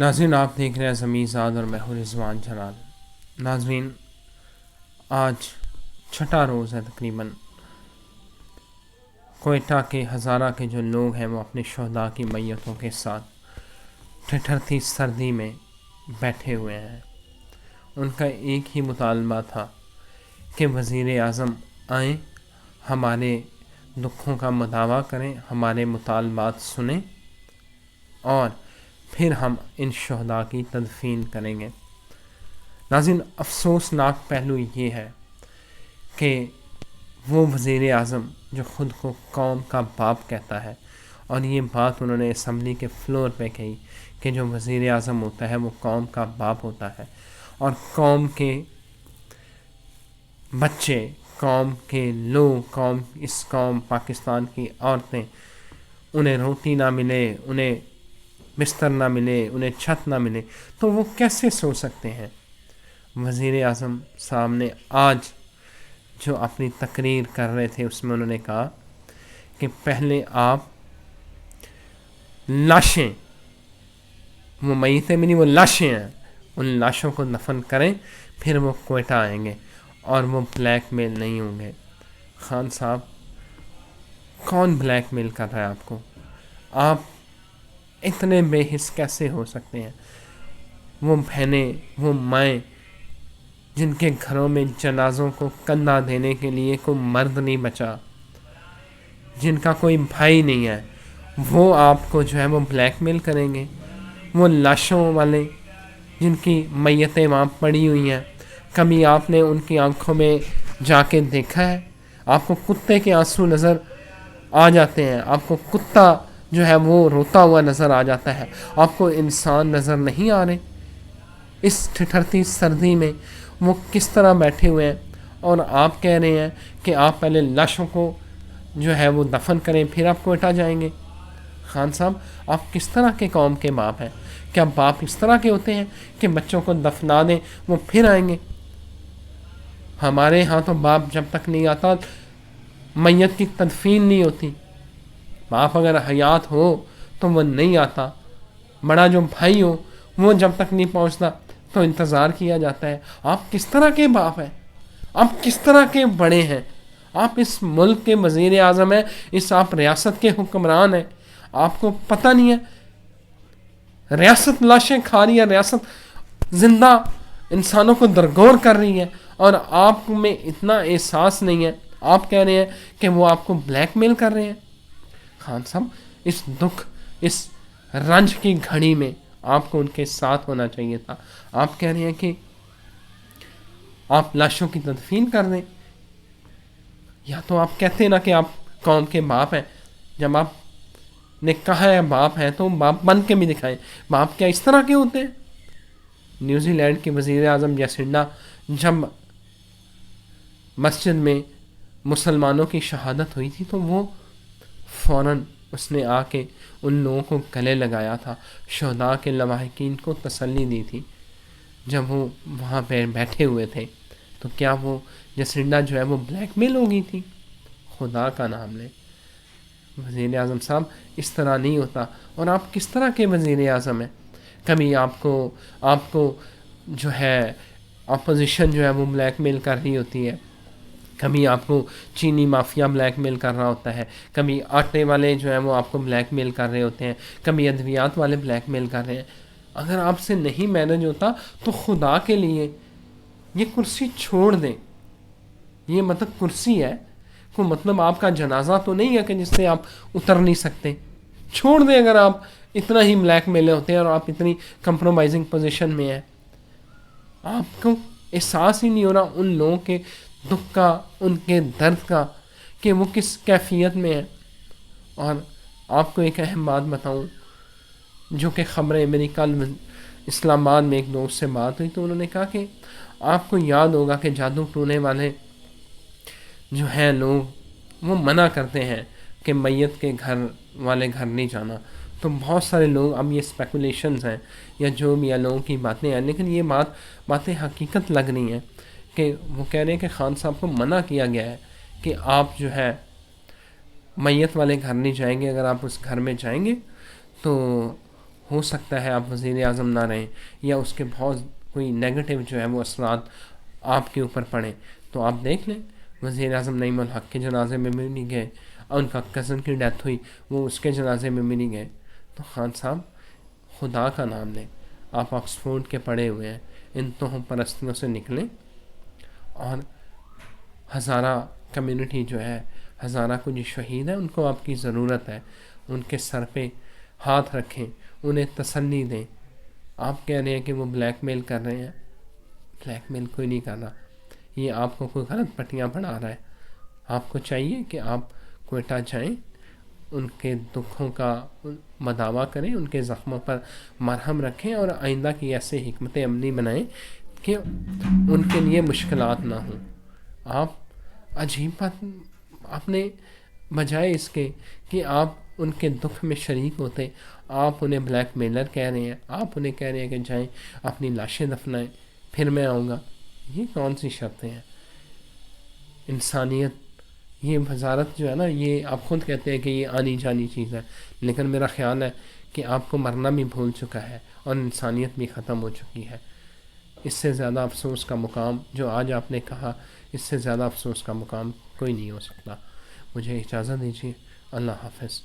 नाज़रीन, आप देख रहे हैं ज़मीं ज़ाद और मैं हूं रिज़वान जलाल। नाज़रीन, आज छठा रोज़ है तकरीबन। कोयटा के हज़ारा के जो लोग हैं वो अपने शहदा की मैयतों के साथ ठिठुरती सर्दी में बैठे हुए हैं। उनका एक ही मुतालबा था कि वज़ीर आज़म आएँ, हमारे दुखों का मुदावा करें, हमारे मुतालबात सुनें और फिर हम इन शहदा की तदफीन करेंगे। नाज़रीन, अफसोसनाक पहलू ये है कि वो वज़ीर आज़म जो ख़ुद को कौम का बाप कहता है, और ये बात उन्होंने असम्बली के फ्लोर पे कही कि जो वज़ीर आज़म होता है वो कौम का बाप होता है, और कौम के बच्चे, कौम के लोग, इस कौम पाकिस्तान की औरतें, उन्हें रोटी ना मिले, उन्हें बिस्तर ना मिले, उन्हें छत ना मिले, तो वो कैसे सो सकते हैं। वज़ीर आज़म साहब ने आज जो अपनी तकरीर कर रहे थे उसमें उन्होंने कहा कि पहले आप लाशें, वो मैयतें भी नहीं, वो लाशें हैं, उन लाशों को दफन करें, फिर वो कोयटा आएंगे और वो ब्लैकमेल नहीं होंगे। खान साहब, कौन ब्लैकमेल कर रहा है आपको? आप इतने बेहिस कैसे हो सकते हैं? वो बहनें, वो माएँ जिनके घरों में जनाज़ों को कंधा देने के लिए कोई मर्द नहीं बचा, जिनका कोई भाई नहीं है, वो आपको जो है वो ब्लैकमेल करेंगे। वो लाशों वाले जिनकी मैयतें वहाँ पड़ी हुई हैं, कभी आपने उनकी आंखों में जाके देखा है? आपको कुत्ते के आंसू नज़र आ जाते हैं, आपको कुत्ता जो है वो रोता हुआ नज़र आ जाता है, आपको इंसान नज़र नहीं आ रहे। इस ठिठुरती सर्दी में वो किस तरह बैठे हुए हैं, और आप कह रहे हैं कि आप पहले लाशों को जो है वो दफन करें, फिर आप कोयटा जाएंगे। खान साहब, आप किस तरह के कौम के बाप हैं? क्या बाप इस तरह के होते हैं कि बच्चों को दफना दें, वो फिर आएंगे? हमारे यहाँ तो बाप जब तक नहीं आता मैयत की तदफीन नहीं होती। बाप अगर हयात हो तो वो नहीं आता, बड़ा जो भाई हो वो जब तक नहीं पहुँचता तो इंतज़ार किया जाता है। आप किस तरह के बाप हैं? आप किस तरह के बड़े हैं? आप इस मुल्क के वज़ीर आज़म हैं, आप रियासत के हुक्मरान हैं। आपको पता नहीं है रियासत लाशें खा रही है, रियासत जिंदा इंसानों को दरगोर कर रही है, और आप में इतना एहसास नहीं है। आप कह रहे हैं कि वो आपको ब्लैकमेल कर रहे हैं। खान साहब, इस दुख, इस रंज की घड़ी में आपको उनके साथ होना चाहिए था। आप कह रहे हैं कि आप लाशों की तदफीन कर दें, या तो आप कहते ना कि आप कौम के बाप हैं। जब आप ने कहा है बाप है तो बाप बन के भी दिखाएं। बाप क्या इस तरह के होते हैं? न्यूजीलैंड के वज़ीर आज़म जैसिंडा जब मस्जिद में मुसलमानों की शहादत हुई थी तो वो फ़ौरन उसने आके उन लोगों को गले लगाया था, शहदा के लवाहिकीन को तसल्ली दी थी जब वो वहाँ पे बैठे हुए थे। तो क्या वो जैसिंडा जो है वो ब्लैकमेल हो गई थी? खुदा का नाम ले, वज़ीर आज़म साहब इस तरह नहीं होता। और आप किस तरह के वज़ीर आज़म हैं? कभी आपको जो है अपोजिशन जो है वो ब्लैकमेल कर रही होती है, कभी आपको चीनी माफिया ब्लैकमेल कर रहा होता है, कभी आटे वाले जो हैं वो आपको ब्लैकमेल कर रहे होते हैं, कभी अद्वियात वाले ब्लैकमेल कर रहे हैं। अगर आपसे नहीं मैनेज होता तो खुदा के लिए ये कुर्सी छोड़ दें। ये मतलब कुर्सी है, को मतलब आपका जनाजा तो नहीं है कि जिससे आप उतर नहीं सकते। छोड़ दें अगर आप इतना ही ब्लैकमेल होते हैं और आप इतनी कंप्रोमाइजिंग पोजीशन में हैं। आपको एहसास ही नहीं हो रहा उन लोगों के दुख का, उनके दर्द का, कि वो किस कैफियत में है। और आपको एक अहम बात बताऊं, जो कि ख़बरें मेरी कल इस्लामाबाद में एक दोस्त से बात हुई तो उन्होंने कहा कि आपको याद होगा कि जादू टोने वाले जो हैं लोग वो मना करते हैं कि मैयत के घर वाले घर नहीं जाना। तो बहुत सारे लोग, अब ये स्पेकुलेशंस हैं या जो भी लोगों की बातें हैं, लेकिन ये बातें हकीकत लग रही हैं कि वो कह रहे हैं कि खान साहब को मना किया गया है कि आप जो है मैयत वाले घर नहीं जाएंगे। अगर आप उस घर में जाएंगे तो हो ہو سکتا ہے آپ وزیر اعظم نہ رہیں یا اس کے بہت کوئی نیگیٹو جو ہے وہ اثرات آپ کے اوپر پڑیں، تو آپ دیکھ لیں وزیر اعظم نعیم الحق کے جنازے میں بھی نہیں گئے، اور ان کا کزن کی ڈیتھ ہوئی وہ اس کے جنازے میں بھی نہیں گئے. تو خان صاحب خدا کا نام لیں، آپ آکسفورڈ کے پڑھے ہوئے ہیں، ان توہم پرستیوں سے نکلیں اور ہزارہ کمیونٹی جو ہے، ہزارہ کو جو شہید ہے ان کو آپ کی ضرورت ہے، ان کے سر پہ ہاتھ رکھیں، انہیں تسلی دیں. آپ کہہ رہے ہیں کہ وہ بلیک میل کر رہے ہیں، بلیک میل کوئی نہیں کر رہا، یہ آپ کو کوئی غلط پٹیاں پڑھا رہا ہے. آپ کو چاہیے کہ آپ کوئٹہ جائیں، ان کے دکھوں کا مداوع کریں، ان کے زخموں پر مرہم رکھیں اور آئندہ کی ایسے حکمت عملی بنائیں کہ ان کے لیے مشکلات نہ ہوں. آپ عجیب بات، آپ نے بجائے اس کے کہ آپ ان کے دکھ میں شریک ہوتے، آپ انہیں بلیک میلر کہہ رہے ہیں، آپ انہیں کہہ رہے ہیں کہ جائیں اپنی لاشیں دفنائیں پھر میں آؤں گا. یہ کون سی شرطیں ہیں؟ انسانیت، یہ وزارت جو ہے نا، یہ آپ خود کہتے ہیں کہ یہ آنی جانی چیز ہے، لیکن میرا خیال ہے کہ آپ کو مرنا بھی بھول چکا ہے اور انسانیت بھی ختم ہو چکی ہے. اس سے زیادہ افسوس کا مقام جو آج آپ نے کہا، اس سے زیادہ افسوس کا مقام کوئی نہیں ہو سکتا. مجھے اجازت دیجیے. اللہ حافظ.